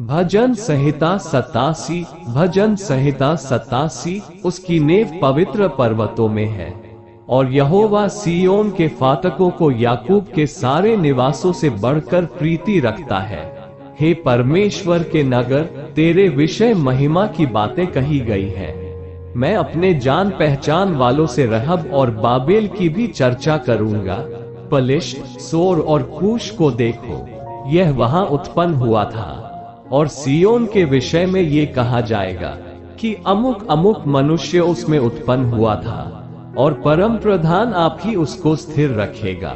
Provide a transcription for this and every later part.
भजन संहिता 87। भजन संहिता 87 उसकी नेव पवित्र पर्वतों में है, और यहोवा सिय्योन के फाटकों को याकूब के सारे निवासों से बढ़कर प्रीति रखता है। हे परमेश्वर के नगर, तेरे विषय महिमा की बातें कही गई हैं। मैं अपने जान पहचान वालों से रहब और बाबेल की भी चर्चा करूंगा। पलिश्त, सोर और कूश को देखो, यह वहां उत्पन्न हुआ था। और सिय्योन के विषय में ये कहा जाएगा कि अमुक अमुक मनुष्य उसमें उत्पन्न हुआ था, और परम प्रधान आप ही उसको स्थिर रखेगा।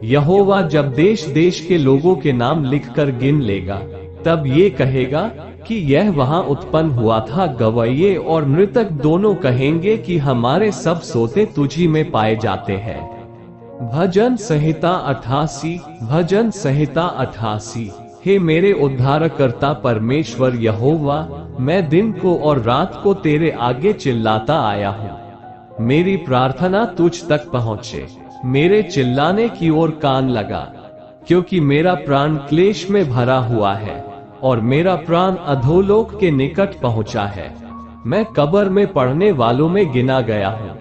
यहोवा जब देश देश के लोगों के नाम लिखकर गिन लेगा, तब ये कहेगा कि यह वहां उत्पन्न हुआ था। गवैये और मृतक दोनों कहेंगे कि हमारे सब सोते तुझी में पाए जाते हैं। भजन संहिता 88। भजन संहिता 88। हे मेरे उद्धारकर्ता परमेश्वर यहोवा, मैं दिन को और रात को तेरे आगे चिल्लाता आया हूँ। मेरी प्रार्थना तुझ तक पहुँचे, मेरे चिल्लाने की ओर कान लगा, क्योंकि मेरा प्राण क्लेश में भरा हुआ है और मेरा प्राण अधोलोक के निकट पहुंचा है। मैं कब्र में पड़ने वालों में गिना गया हूँ,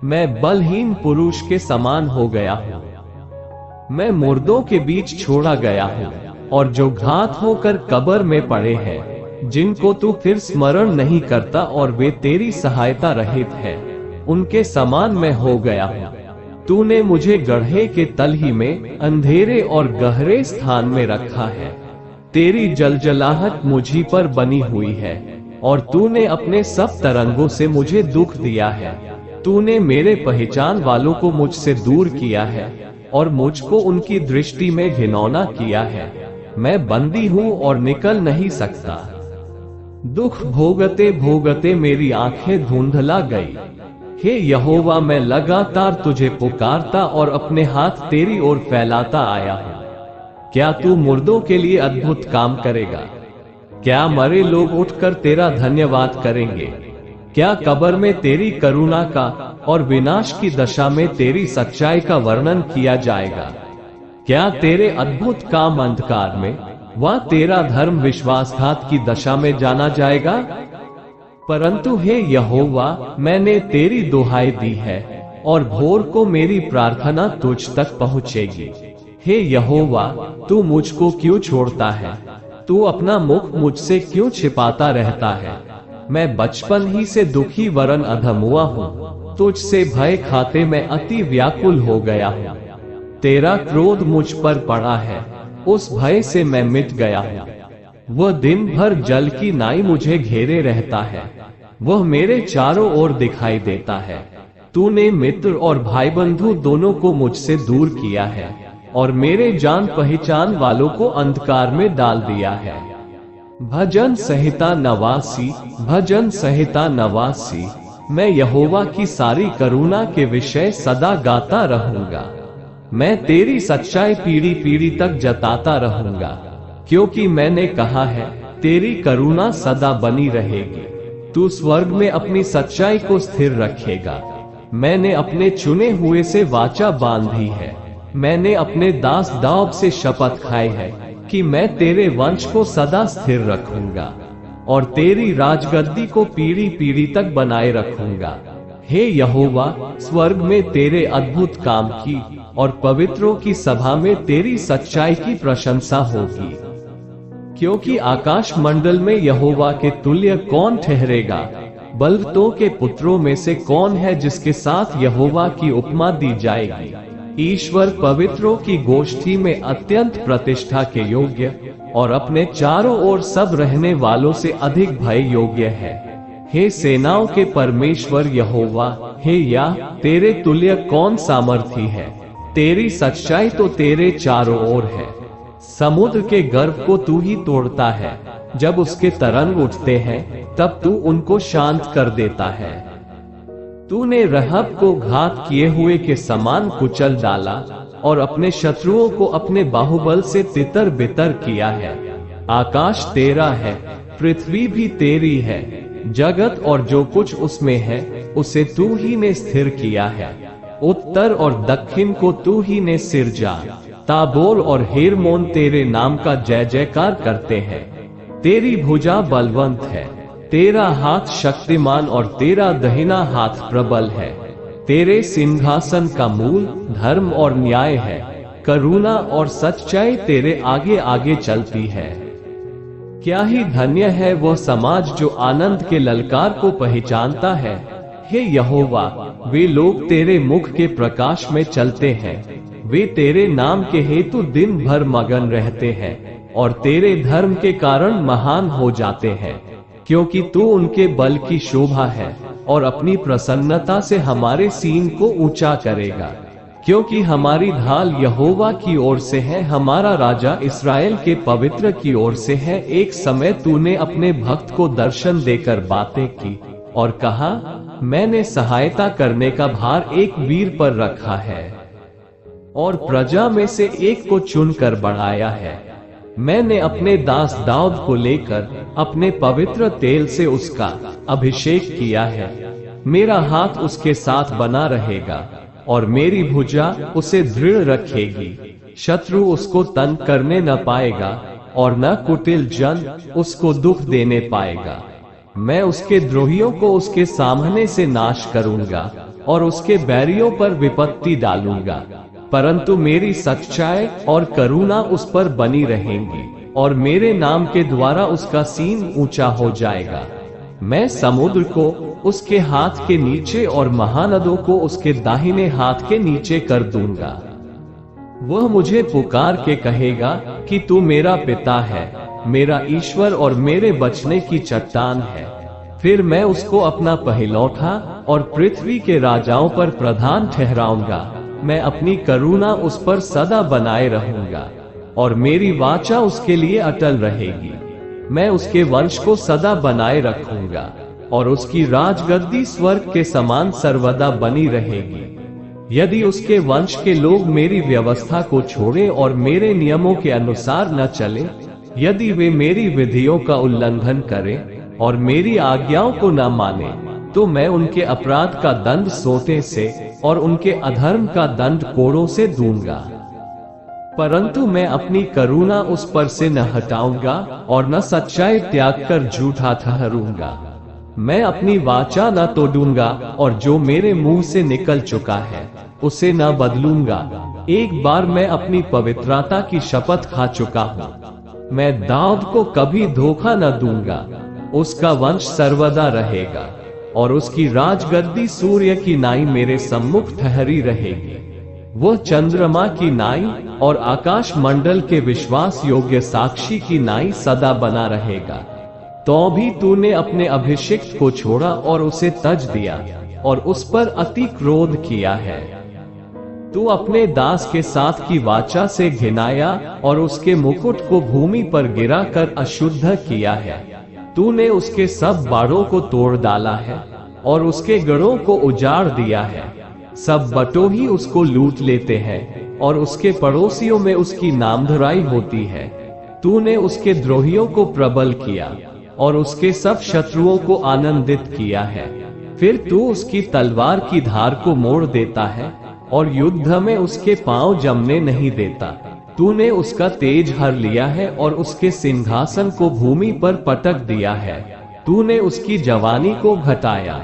मैं बलहीन पुरुष के समान हो गया हूँ। मैं मुर्दों के बीच छोड़ा गया हूँ, और जो घात होकर कब्र में पड़े हैं, जिनको तू फिर स्मरण नहीं करता और वे तेरी सहायता रहित है, उनके समान मैं हो गया हूँ। तूने मुझे गड्ढे के तलही में अंधेरे और गहरे स्थान में रखा है। तेरी जलजलाहट मुझी पर बनी हुई है, और तूने अपने सब तरंगों से मुझे दुख दिया है। तूने मेरे पहचान वालों को मुझसे दूर किया है, और मुझको उनकी दृष्टि में घिनौना किया है। मैं बंदी हूँ और निकल नहीं सकता। दुख भोगते भोगते मेरी आंखें धुंधला गई। हे यहोवा, मैं लगातार तुझे पुकारता और अपने हाथ तेरी ओर फैलाता आया हूँ। क्या तू मुर्दों के लिए अद्भुत काम करेगा? क्या मरे लोग उठकर तेरा धन्यवाद करेंगे? क्या कब्र में तेरी करुणा का और विनाश की दशा में तेरी सच्चाई का वर्णन किया जाएगा? क्या तेरे अद्भुत काम अंधकार में व तेरा धर्म विश्वासघात की दशा में जाना जाएगा? परंतु हे यहोवा, मैंने तेरी दुहाई दी है, और भोर को मेरी प्रार्थना तुझ तक पहुँचेगी। हे यहोवा, तू मुझको क्यों छोड़ता है? तू अपना मुख मुझसे क्यों छिपाता रहता है? मैं बचपन ही से दुखी वरन अधम हुआ हूँ। तुझसे भय खाते मैं अति व्याकुल हो गया हूँ। तेरा क्रोध मुझ पर पड़ा है, उस भय से मैं मिट गया हूँ। वह दिन भर जल की नाई मुझे घेरे रहता है, वह मेरे चारों ओर दिखाई देता है। तूने मित्र और भाई बंधु दोनों को मुझसे दूर किया है, और मेरे जान पहचान वालों को अंधकार में डाल दिया है। भजन संहिता 89। भजन संहिता 89। मैं यहोवा की सारी करुणा के विषय सदा गाता रहूंगा। मैं तेरी सच्चाई पीढ़ी पीढ़ी तक जताता रहूंगा, क्योंकि मैंने कहा है, तेरी करुणा सदा बनी रहेगी। तू स्वर्ग में अपनी सच्चाई को स्थिर रखेगा। मैंने अपने चुने हुए से वाचा बांधी है। मैंने अपने दास दाऊद से शपथ खाई है कि मैं तेरे वंश को सदा स्थिर रखूंगा, और तेरी राजगद्दी को पीढ़ी पीढ़ी तक बनाए रखूंगा। हे यहोवा, स्वर्ग में तेरे अद्भुत काम की और पवित्रों की सभा में तेरी सच्चाई की प्रशंसा होगी। क्योंकि आकाश मंडल में यहोवा के तुल्य कौन ठहरेगा? बलवतों के पुत्रों में से कौन है जिसके साथ यहोवा की उपमा दी जाएगी? ईश्वर पवित्रों की गोष्ठी में अत्यंत प्रतिष्ठा के योग्य और अपने चारों ओर सब रहने वालों से अधिक भय योग्य है। हे सेनाओं के परमेश्वर यहोवा, हे या तेरे तुल्य कौन सामर्थी है? तेरी सच्चाई तो तेरे चारों ओर है। समुद्र के गर्भ को तू ही तोड़ता है। जब उसके तरंग उठते हैं, तब तू उनको शांत कर देता है। तूने रहब को घात किए हुए के समान कुचल डाला, और अपने शत्रुओं को अपने बाहुबल से तितर बितर किया है। आकाश तेरा है, पृथ्वी भी तेरी है, जगत और जो कुछ उसमें है, उसे तू ही ने स्थिर किया है। उत्तर और दक्षिण को तू ही ने सिरजा। ताबोर और हेर्मोन तेरे नाम का जय जयकार करते हैं। तेरी भुजा बलवंत है, तेरा हाथ शक्तिमान और तेरा दाहिना हाथ प्रबल है। तेरे सिंहासन का मूल धर्म और न्याय है, करुणा और सच्चाई तेरे आगे आगे चलती है। क्या ही धन्य है वह समाज जो आनंद के ललकार को पहचानता है। हे यहोवा, वे लोग तेरे मुख के प्रकाश में चलते हैं, वे तेरे नाम के हेतु दिन भर मगन रहते हैं और तेरे धर्म के कारण महान हो जाते हैं, क्योंकि तू उनके बल की शोभा है और अपनी प्रसन्नता से हमारे सीन को ऊंचा करेगा। क्योंकि हमारी ढाल यहोवा की ओर से है, हमारा राजा इस्राएल के पवित्र की ओर से है। एक समय तूने अपने भक्त को दर्शन देकर बातें की और कहा, मैंने सहायता करने का भार एक वीर पर रखा है और प्रजा में से एक को चुनकर बढ़ाया है। मैंने अपने दास दाऊद को लेकर अपने पवित्र तेल से उसका अभिषेक किया है। मेरा हाथ उसके साथ बना रहेगा और मेरी भुजा उसे दृढ़ रखेगी। शत्रु उसको तंग करने न पाएगा और न कुटिल जन उसको दुख देने पाएगा। मैं उसके द्रोहियों को उसके सामने से नाश करूंगा और उसके बैरियों पर विपत्ति डालूंगा। परंतु मेरी सच्चाई और करुणा उस पर बनी रहेंगी और मेरे नाम के द्वारा उसका सीन ऊंचा हो जाएगा। मैं समुद्र को उसके हाथ के नीचे और महानदों को उसके दाहिने हाथ के नीचे कर दूंगा। वह मुझे पुकार के कहेगा कि तू मेरा पिता है, मेरा ईश्वर और मेरे बचने की चट्टान है। फिर मैं उसको अपना पहिलौठा और पृथ्वी के राजाओं पर प्रधान ठहराऊंगा। मैं अपनी करुणा उस पर सदा बनाए रहूंगा और मेरी वाचा उसके लिए अटल रहेगी। मैं उसके वंश को सदा बनाए रखूंगा और उसकी राजगद्दी स्वर्ग के समान सर्वदा बनी रहेगी। यदि उसके वंश के लोग मेरी व्यवस्था को छोड़े और मेरे नियमों के अनुसार न चले, यदि वे मेरी विधियों का उल्लंघन करें और मेरी आज्ञाओं को न माने, तो मैं उनके अपराध का दंड सोते से और उनके अधर्म का दंड कोड़ों से दूंगा। परंतु मैं अपनी करुणा उस पर से न हटाऊंगा और न सच्चाई त्याग कर झूठा ठहरूंगा। मैं अपनी वाचा न तोड़ूंगा और जो मेरे मुंह से निकल चुका है उसे न बदलूंगा। एक बार मैं अपनी पवित्रता की शपथ खा चुका हूँ। मैं दाऊद को कभी धोखा न दूंगा। उसका वंश सर्वदा रहेगा और उसकी राजगद्दी सूर्य की नाई मेरे सम्मुख ठहरी रहेगी। वह चंद्रमा की नाई और आकाश मंडल के विश्वास योग्य साक्षी की नाई सदा बना रहेगा। तो भी तूने अपने अभिषिक्त को छोड़ा और उसे तज दिया और उस पर अति क्रोध किया है। तू अपने दास के साथ की वाचा से घिनाया और उसके मुकुट को भूमि पर गिरा कर अशुद्ध किया है। तूने उसके सब बाड़ों को तोड़ डाला है और उसके गढ़ों को उजाड़ दिया है। सब बटोही उसको लूट लेते हैं और उसके पड़ोसियों में उसकी नामधराई होती है। तूने उसके द्रोहियों को प्रबल किया और उसके सब शत्रुओं को आनंदित किया है। फिर तू उसकी तलवार की धार को मोड़ देता है और युद्ध में उसके पांव जमने नहीं देता। तूने उसका तेज हर लिया है और उसके सिंहासन को भूमि पर पटक दिया है। तूने उसकी जवानी को घटाया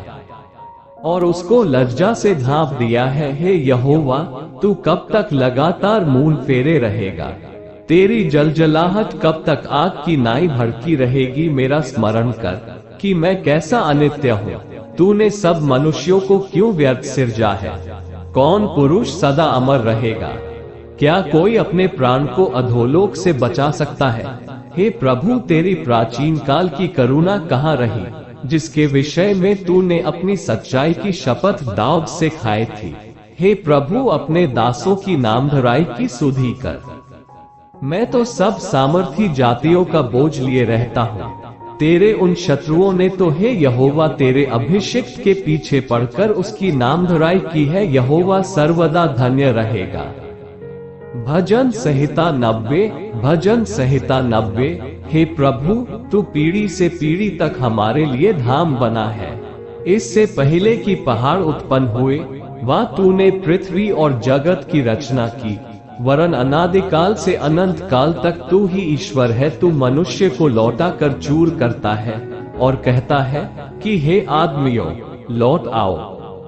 और उसको लज्जा से ढांप दिया है। हे यहोवा, तू कब तक लगातार मूल फेरे रहेगा? तेरी जलजलाहट कब तक आग की नाई भड़की रहेगी? मेरा स्मरण कर कि मैं कैसा अनित्य हूँ। तूने सब मनुष्यों को क्यों व्यर्थ सिरजा है? कौन पुरुष सदा अमर रहेगा? क्या कोई अपने प्राण को अधोलोक से बचा सकता है? हे प्रभु, तेरी प्राचीन काल की करुणा कहाँ रही, जिसके विषय में तूने अपनी सच्चाई की शपथ दाऊद से खाई थी? हे प्रभु, अपने दासों की नामधराई की सुधि कर। मैं तो सब सामर्थी जातियों का बोझ लिए रहता हूँ। तेरे उन शत्रुओं ने तो हे यहोवा तेरे अभिषिक्त के पीछे पड़कर उसकी नामधराई की है। यहोवा सर्वदा धन्य रहेगा। भजन संहिता 90। भजन संहिता 90। हे प्रभु, तू पीढ़ी से पीढ़ी तक हमारे लिए धाम बना है। इससे पहले कि पहाड़ उत्पन्न हुए, वह तूने पृथ्वी और जगत की रचना की। वरन अनादिकाल से अनंत काल तक तू ही ईश्वर है। तू मनुष्य को लौटा कर चूर करता है और कहता है कि हे आदमियों, लौट आओ,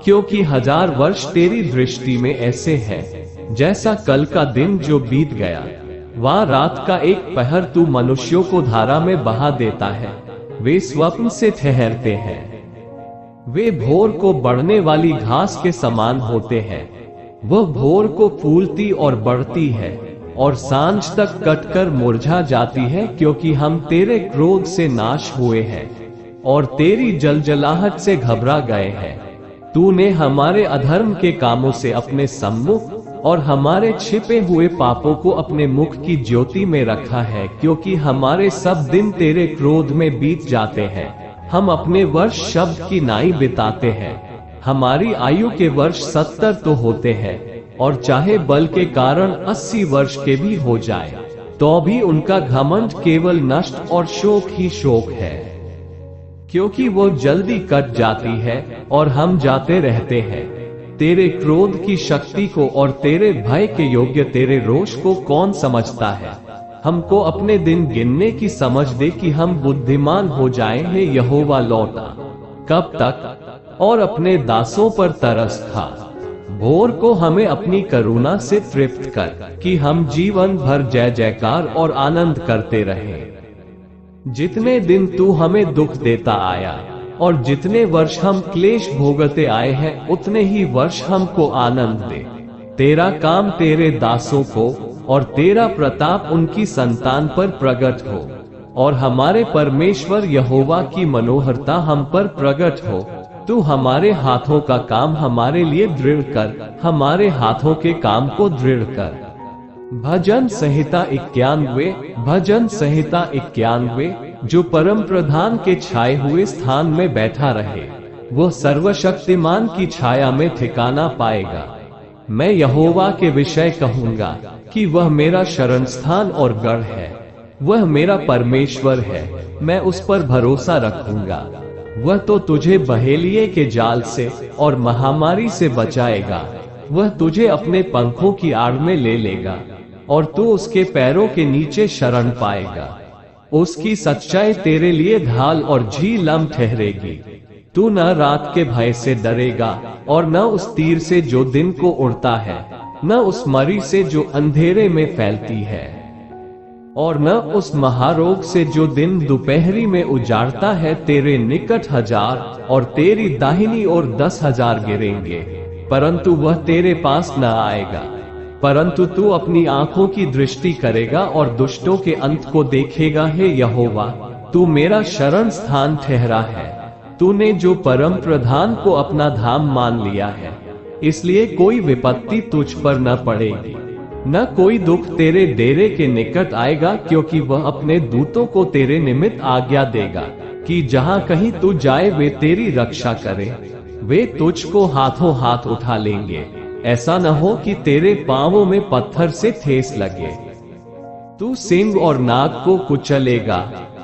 क्योंकि 1000 वर्ष तेरी दृष्टि में ऐसे हैं जैसा कल का दिन जो बीत गया। वह रात का एक पहर तू मनुष्यों को धारा में बहा देता है। वे स्वप्न से ठहरते हैं, वे भोर को बढ़ने वाली घास के समान होते हैं। वह भोर को फूलती और बढ़ती है और सांझ तक कटकर मुरझा जाती है, क्योंकि हम तेरे क्रोध से नाश हुए हैं और तेरी जलजलाहट से घबरा गए हैं। तूने हमारे अधर्म के कामों से अपने सम्मुख और हमारे छिपे हुए पापों को अपने मुख की ज्योति में रखा है, क्योंकि हमारे सब दिन तेरे क्रोध में बीत जाते हैं। हम अपने वर्ष शब्द की नाई बिताते हैं। हमारी आयु के वर्ष 70 तो होते हैं, और चाहे बल के कारण 80 वर्ष के भी हो जाए, तो भी उनका घमंड केवल नष्ट और शोक ही शोक है, क्योंकि वो जल्दी कट जाती है और हम जाते रहते हैं। तेरे क्रोध की शक्ति को और तेरे भय के योग्य तेरे रोष को कौन समझता है? हमको अपने दिन गिनने की समझ दे कि हम बुद्धिमान हो जाएं। हे यहोवा, लौटा कब तक और अपने दासों पर तरस खा। भोर को हमें अपनी करुणा से तृप्त कर, कि हम जीवन भर जय जयकार और आनंद करते रहें। जितने दिन तू हमें दुख देता आया और जितने वर्ष हम क्लेश भोगते आए हैं, उतने ही वर्ष हमको आनंद दे। तेरा काम तेरे दासों को और तेरा प्रताप उनकी संतान पर प्रकट हो, और हमारे परमेश्वर यहोवा की मनोहरता हम पर प्रकट हो। तू हमारे हाथों का काम हमारे लिए दृढ़ कर, हमारे हाथों के काम को दृढ़ कर। भजन संहिता 91। भजन संहिता 91। जो परम प्रधान के छाए हुए स्थान में बैठा रहे, वो सर्वशक्तिमान की छाया में ठिकाना पाएगा। मैं यहोवा के विषय कहूंगा कि वह मेरा शरण स्थान और गढ़ है। वह मेरा परमेश्वर है, मैं उस पर भरोसा रखूंगा। वह तो तुझे बहेलिये के जाल से और महामारी से बचाएगा। वह तुझे अपने पंखों की आड़ में ले लेगा और तू उसके पैरों के नीचे शरण पाएगा। उसकी सच्चाई तेरे लिए ढाल और झीलम ठहरेगी। तू न रात के भय से डरेगा और न उस तीर से जो दिन को उड़ता है, न उस मरी से जो अंधेरे में फैलती है, और न उस महारोग से जो दिन दोपहरी में उजाड़ता है। तेरे निकट 1000 और तेरी दाहिनी ओर 10,000 गिरेंगे, परंतु वह तेरे पास न आएगा। परंतु तू अपनी आंखों की दृष्टि करेगा और दुष्टों के अंत को देखेगा। हे यहोवा, तू मेरा शरण स्थान ठहरा है। तूने जो परम प्रधान को अपना धाम मान लिया है, इसलिए कोई विपत्ति तुझ पर न पड़ेगी, न कोई दुख तेरे डेरे के निकट आएगा, क्योंकि वह अपने दूतों को तेरे निमित्त आज्ञा देगा कि जहां कहीं तू जाए वे तेरी रक्षा करें। वे तुझको हाथों हाथ उठा लेंगे, ऐसा न हो कि तेरे पांवों में पत्थर से ठेस लगे। तू सिंह और नाग को कुचलेगा,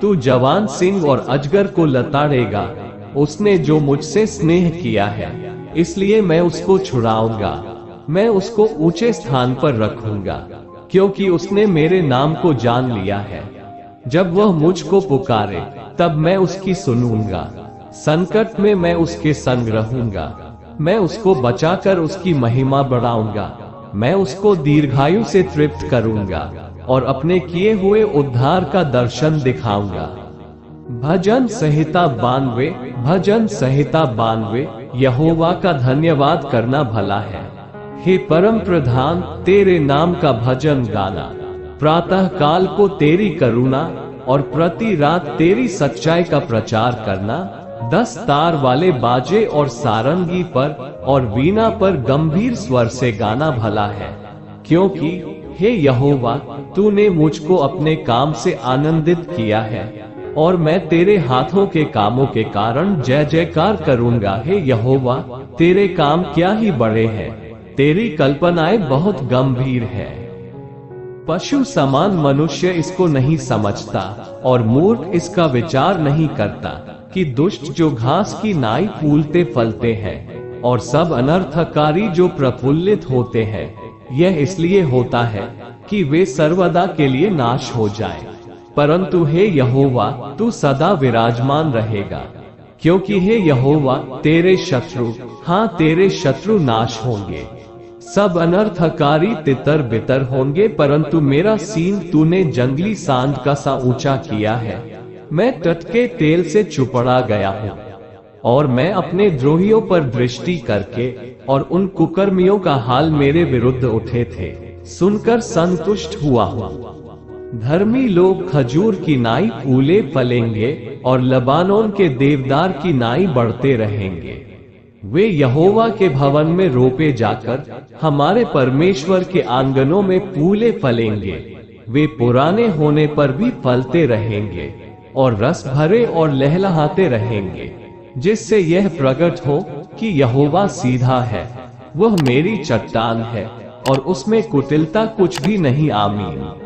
तू जवान सिंह और अजगर को लताड़ेगा। उसने जो मुझसे स्नेह किया है, इसलिए मैं उसको छुड़ाऊंगा। मैं उसको ऊंचे स्थान पर रखूंगा, क्योंकि उसने मेरे नाम को जान लिया है। जब वह मुझको पुकारे, तब मैं उसकी सुनूंगा। संकट में मैं उसके संग रहूंगा। मैं उसको बचाकर उसकी महिमा बढ़ाऊंगा। मैं उसको दीर्घायु से तृप्त करूंगा और अपने किए हुए उद्धार का दर्शन दिखाऊंगा। भजन संहिता 92। भजन संहिता 92। यहोवा का धन्यवाद करना भला है। हे परम प्रधान, तेरे नाम का भजन गाना। प्रातः काल को तेरी करुणा और प्रति रात तेरी सच्चाई का प्रचार करना। 10 तार वाले बाजे और सारंगी पर और वीणा पर गंभीर स्वर से गाना भला है, क्योंकि हे यहोवा, तूने मुझको अपने काम से आनंदित किया है और मैं तेरे हाथों के कामों के कारण जय जयकार करूंगा। हे यहोवा, तेरे काम क्या ही बड़े हैं, तेरी कल्पनाएं बहुत गंभीर है। पशु समान मनुष्य इसको नहीं समझता और मूर्ख इसका विचार नहीं करता कि दुष्ट जो घास की नाई फूलते फलते हैं और सब अनर्थकारी जो प्रफुल्लित होते हैं, यह इसलिए होता है कि वे सर्वदा के लिए नाश हो जाएं। परंतु हे यहोवा, तू सदा विराजमान रहेगा, क्योंकि हे यहोवा, तेरे शत्रु, हाँ तेरे शत्रु नाश होंगे। सब अनर्थकारी तितर बितर होंगे, परंतु मेरा सीन तूने जंगली सांड का सा ऊंचा किया है। मैं टटके तेल से चुपड़ा गया हूँ, और मैं अपने द्रोहियों पर दृष्टि करके और उन कुकर्मियों का हाल मेरे विरुद्ध उठे थे सुनकर संतुष्ट हुआ हूँ। धर्मी लोग खजूर की नाई फूले फलेंगे और लबानोन के देवदार की नाई बढ़ते रहेंगे। वे यहोवा के भवन में रोपे जाकर हमारे परमेश्वर के आंगनों में फूले फलेंगे। वे पुराने होने पर भी फलते रहेंगे और रस भरे और लहलहाते रहेंगे, जिससे यह प्रकट हो कि यहोवा सीधा है, वह मेरी चट्टान है और उसमें कुटिलता कुछ भी नहीं। आमीन।